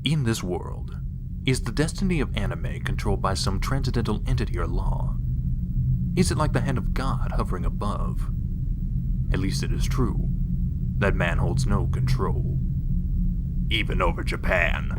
In this world, is the destiny of anime controlled by some transcendental entity or law? Is it like the hand of God hovering above? At least it is true that man holds no control, even over Japan.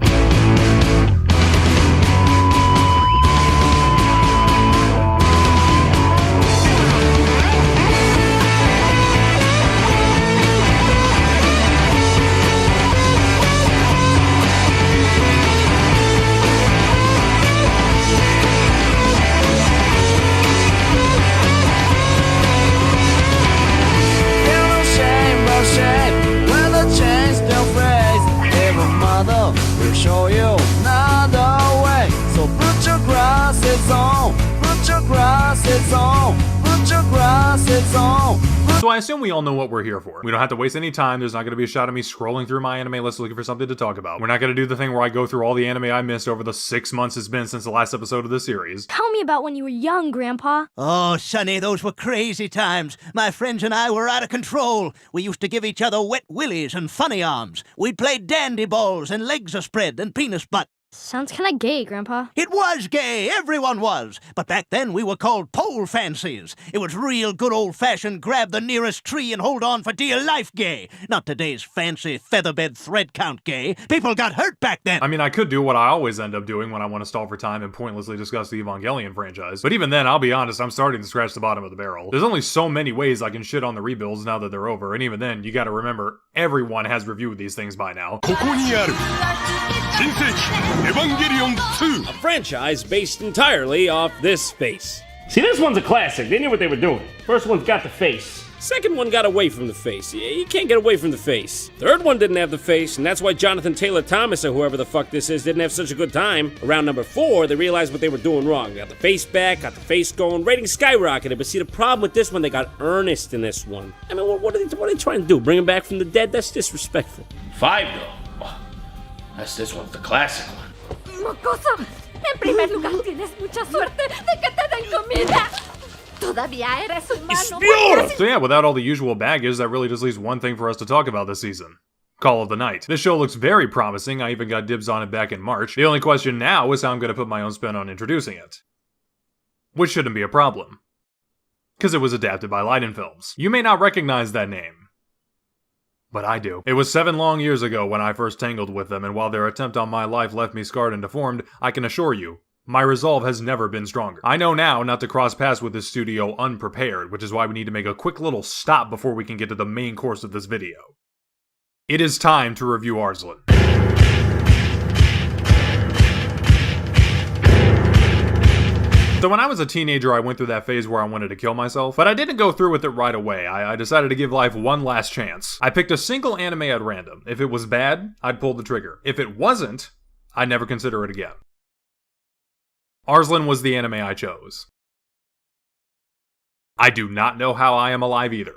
Show you another way. So put your glasses on. Put your glasses on. Put your glasses on. So I assume we all know what we're here for. We don't have to waste any time. There's not going to be a shot of me scrolling through my anime list looking for something to talk about. We're not going to do the thing where I go through all the anime I missed over the 6 months it's been since the last episode of the series. Tell me about when you were young, Grandpa. Oh, Sonny, those were crazy times. My friends and I were out of control. We used to give each other wet willies and funny arms. We'd play dandy balls and legs a spread and penis butt. Sounds kinda gay, Grandpa. It was gay, everyone was. But back then we were called pole fancies. It was real good old-fashioned grab the nearest tree and hold on for dear life gay. Not today's fancy featherbed thread count gay. People got hurt back then. I mean, I could do what I always end up doing when I want to stall for time and pointlessly discuss the Evangelion franchise. But even then, I'll be honest, I'm starting to scratch the bottom of the barrel. There's only so many ways I can shit on the rebuilds now that they're over, and even then, you gotta remember, everyone has reviewed these things by now. A franchise based entirely off this face. See, this one's a classic. They knew what they were doing. First one's got the face. Second one got away from the face. You can't get away from the face. Third one didn't have the face, and that's why Jonathan Taylor Thomas, or whoever the fuck this is, didn't have such a good time. Around number 4, they realized what they were doing wrong. They got the face back, got the face going, ratings skyrocketed. But see, the problem with this one, they got earnest in this one. I mean, what are they trying to do? Bring him back from the dead? That's disrespectful. 5, though. Oh, this one's the classic one. Mocoso, en primer lugar tienes mucha suerte de que te den comida. Todavía eres humano. So yeah, without all the usual baggage, that really just leaves one thing for us to talk about this season. Call of the Night. This show looks very promising. I even got dibs on it back in March. The only question now is how I'm going to put my own spin on introducing it. Which shouldn't be a problem, because it was adapted by Leiden Films. You may not recognize that name, but I do. It was 7 long years ago when I first tangled with them, and while their attempt on my life left me scarred and deformed, I can assure you, my resolve has never been stronger. I know now not to cross paths with this studio unprepared, which is why we need to make a quick little stop before we can get to the main course of this video. It is time to review Arslan. So when I was a teenager, I went through that phase where I wanted to kill myself, but I didn't go through with it right away. I decided to give life one last chance. I picked a single anime at random. If it was bad, I'd pull the trigger. If it wasn't, I'd never consider it again. Arslan was the anime I chose. I do not know how I am alive either.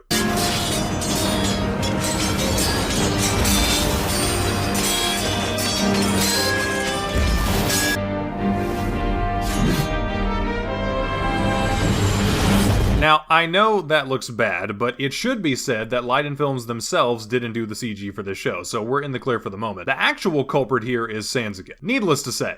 Now, I know that looks bad, but it should be said that Leiden Films themselves didn't do the CG for this show, so we're in the clear for the moment. The actual culprit here is Sanzigen. Needless to say,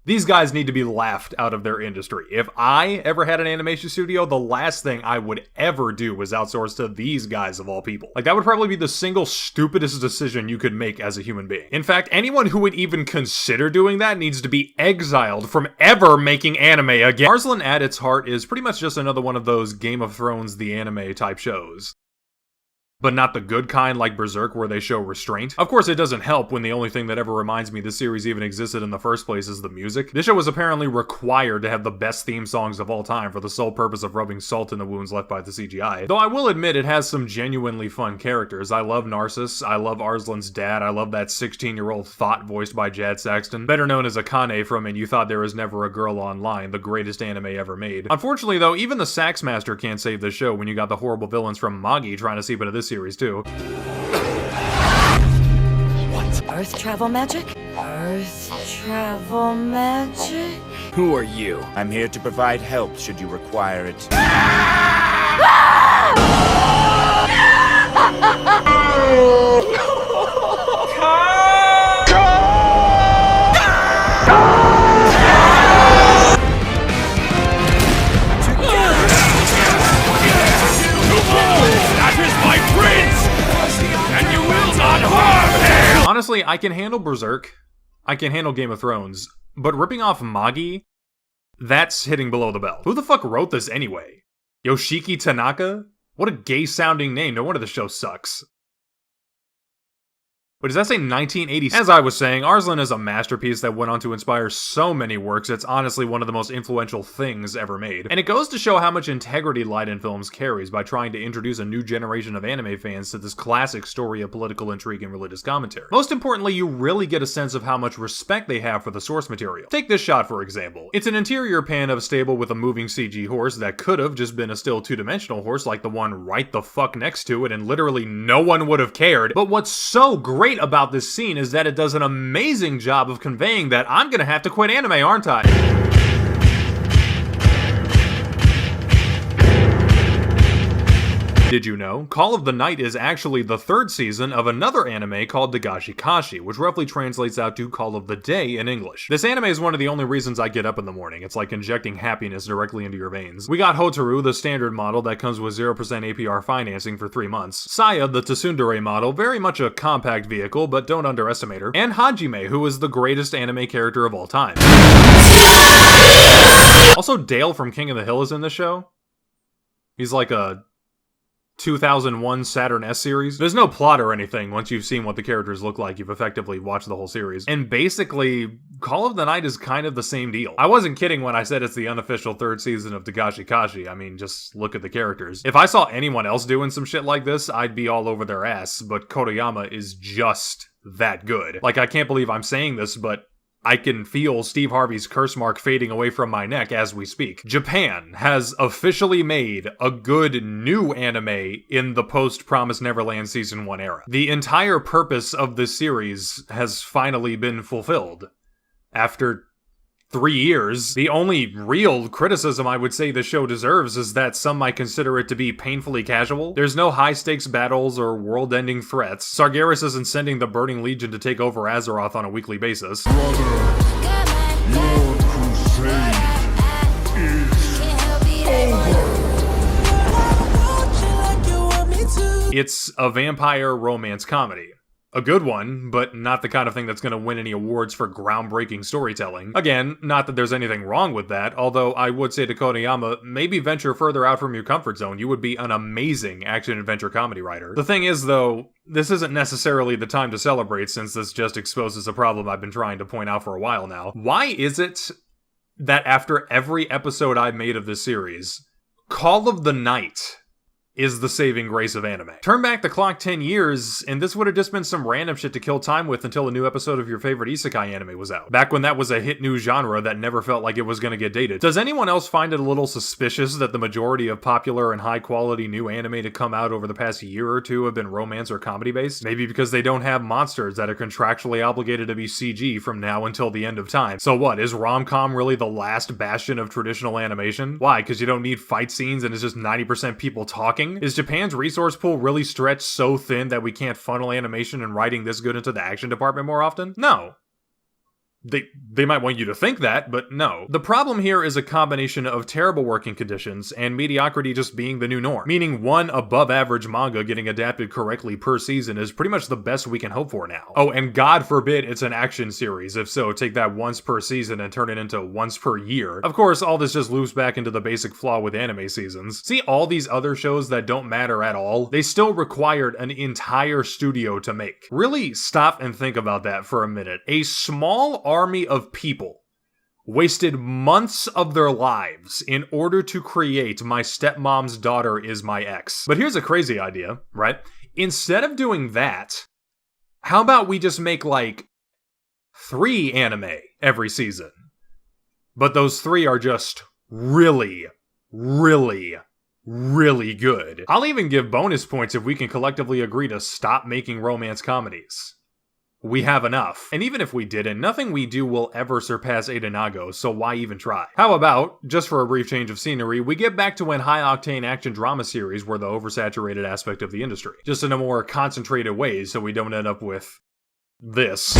these guys need to be laughed out of their industry. If I ever had an animation studio, the last thing I would ever do was outsource to these guys of all people. Like, that would probably be the single stupidest decision you could make as a human being. In fact, anyone who would even consider doing that needs to be exiled from ever making anime again. Arslan at its heart is pretty much just another one of those Game of Thrones the anime type shows. But not the good kind like Berserk where they show restraint. Of course, it doesn't help when the only thing that ever reminds me this series even existed in the first place is the music. This show was apparently required to have the best theme songs of all time for the sole purpose of rubbing salt in the wounds left by the CGI. Though I will admit it has some genuinely fun characters. I love Narcissus, I love Arslan's dad, I love that 16-year-old thought voiced by Jad Saxton, better known as Akane from And You Thought There Was Never a Girl Online, the greatest anime ever made. Unfortunately though, even the Sax Master can't save this show when you got the horrible villains from Magi trying to seep into this series too. What? Earth travel magic? Earth travel magic? Who are you? I'm here to provide help should you require it. Honestly, I can handle Berserk, I can handle Game of Thrones, but ripping off Magi, that's hitting below the belt. Who the fuck wrote this anyway? Yoshiki Tanaka? What a gay-sounding name, no wonder the show sucks. But does that say 1980? As I was saying, Arslan is a masterpiece that went on to inspire so many works. It's honestly one of the most influential things ever made. And it goes to show how much integrity Leiden Films carries by trying to introduce a new generation of anime fans to this classic story of political intrigue and religious commentary. Most importantly, you really get a sense of how much respect they have for the source material. Take this shot for example. It's an interior pan of a stable with a moving CG horse that could have just been a still two-dimensional horse like the one right the fuck next to it, and literally no one would have cared. But what's so great about this scene is that it does an amazing job of conveying that I'm gonna have to quit anime, aren't I? Did you know? Call of the Night is actually the third season of another anime called Dagashi Kashi, which roughly translates out to Call of the Day in English. This anime is one of the only reasons I get up in the morning. It's like injecting happiness directly into your veins. We got Hotaru, the standard model that comes with 0% APR financing for 3 months. Saya, the Tsundere model, very much a compact vehicle, but don't underestimate her. And Hajime, who is the greatest anime character of all time. Also, Dale from King of the Hill is in this show. He's like a 2001 Saturn S series. There's no plot or anything. Once you've seen what the characters look like, you've effectively watched the whole series. And basically, Call of the Night is kind of the same deal. I wasn't kidding when I said it's the unofficial third season of Dagashi Kashi. I mean, just look at the characters. If I saw anyone else doing some shit like this, I'd be all over their ass, but Toriyama is just that good. Like, I can't believe I'm saying this, but I can feel Steve Harvey's curse mark fading away from my neck as we speak. Japan has officially made a good new anime in the post-Promised Neverland Season 1 era. The entire purpose of this series has finally been fulfilled. After 3 years, the only real criticism I would say the show deserves is that some might consider it to be painfully casual. There's no high-stakes battles or world-ending threats. Sargeras isn't sending the Burning Legion to take over Azeroth on a weekly basis. It's a vampire romance comedy. A good one, but not the kind of thing that's going to win any awards for groundbreaking storytelling. Again, not that there's anything wrong with that, although I would say to Toriyama, maybe venture further out from your comfort zone. You would be an amazing action-adventure comedy writer. The thing is, though, this isn't necessarily the time to celebrate, since this just exposes a problem I've been trying to point out for a while now. Why is it that after every episode I've made of this series, Call of the Night is the saving grace of anime? Turn back the clock 10 years, and this would have just been some random shit to kill time with until a new episode of your favorite isekai anime was out. Back when that was a hit new genre that never felt like it was gonna get dated. Does anyone else find it a little suspicious that the majority of popular and high-quality new anime to come out over the past year or two have been romance or comedy-based? Maybe because they don't have monsters that are contractually obligated to be CG from now until the end of time. So what, is rom-com really the last bastion of traditional animation? Why, because you don't need fight scenes and it's just 90% people talking? Is Japan's resource pool really stretched so thin that we can't funnel animation and writing this good into the action department more often? No. They might want you to think that, but no. The problem here is a combination of terrible working conditions and mediocrity just being the new norm. Meaning one above-average manga getting adapted correctly per season is pretty much the best we can hope for now. Oh, and God forbid it's an action series. If so, take that once per season and turn it into once per year. Of course, all this just loops back into the basic flaw with anime seasons. See all these other shows that don't matter at all? They still required an entire studio to make. Really stop and think about that for a minute. A small army of people wasted months of their lives in order to create My Stepmom's Daughter Is My Ex. But here's a crazy idea, right? Instead of doing that, how about we just make like 3 anime every season? But those 3 are just really, really, really good. I'll even give bonus points if we can collectively agree to stop making romance comedies. We have enough. And even if we didn't, nothing we do will ever surpass Edenago, so why even try? How about, just for a brief change of scenery, we get back to when high-octane action drama series were the oversaturated aspect of the industry. Just in a more concentrated way, so we don't end up with this.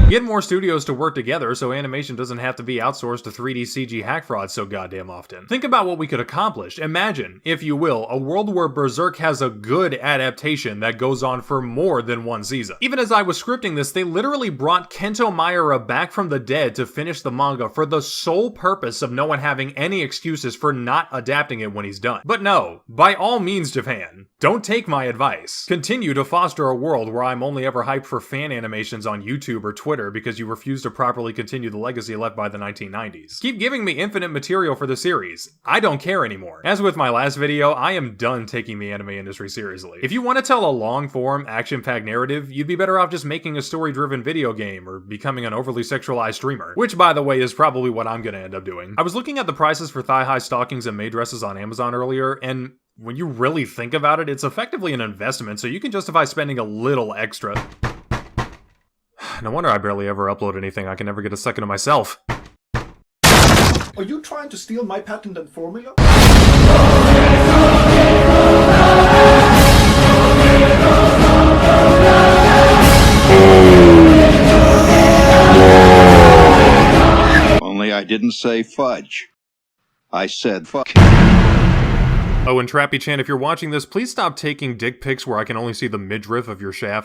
Get more studios to work together so animation doesn't have to be outsourced to 3D CG hack fraud so goddamn often. Think about what we could accomplish. Imagine, if you will, a world where Berserk has a good adaptation that goes on for more than one season. Even as I was scripting this, they literally brought Kento Maira back from the dead to finish the manga for the sole purpose of no one having any excuses for not adapting it when he's done. But no, by all means, Japan, don't take my advice. Continue to foster a world where I'm only ever hyped for fan animations on YouTube or Twitter because you refuse to properly continue the legacy left by the 1990s. Keep giving me infinite material for the series. I don't care anymore. As with my last video, I am done taking the anime industry seriously. If you want to tell a long-form, action-packed narrative, you'd be better off just making a story-driven video game or becoming an overly sexualized streamer. Which, by the way, is probably what I'm gonna end up doing. I was looking at the prices for thigh-high stockings and maid dresses on Amazon earlier, and when you really think about it, it's effectively an investment, so you can justify spending a little extra. No wonder I barely ever upload anything. I can never get a second of myself. Are you trying to steal my patent and formula? Only I didn't say fudge. I said fuck. Oh, and Trappy Chan, if you're watching this, please stop taking dick pics where I can only see the midriff of your shaft.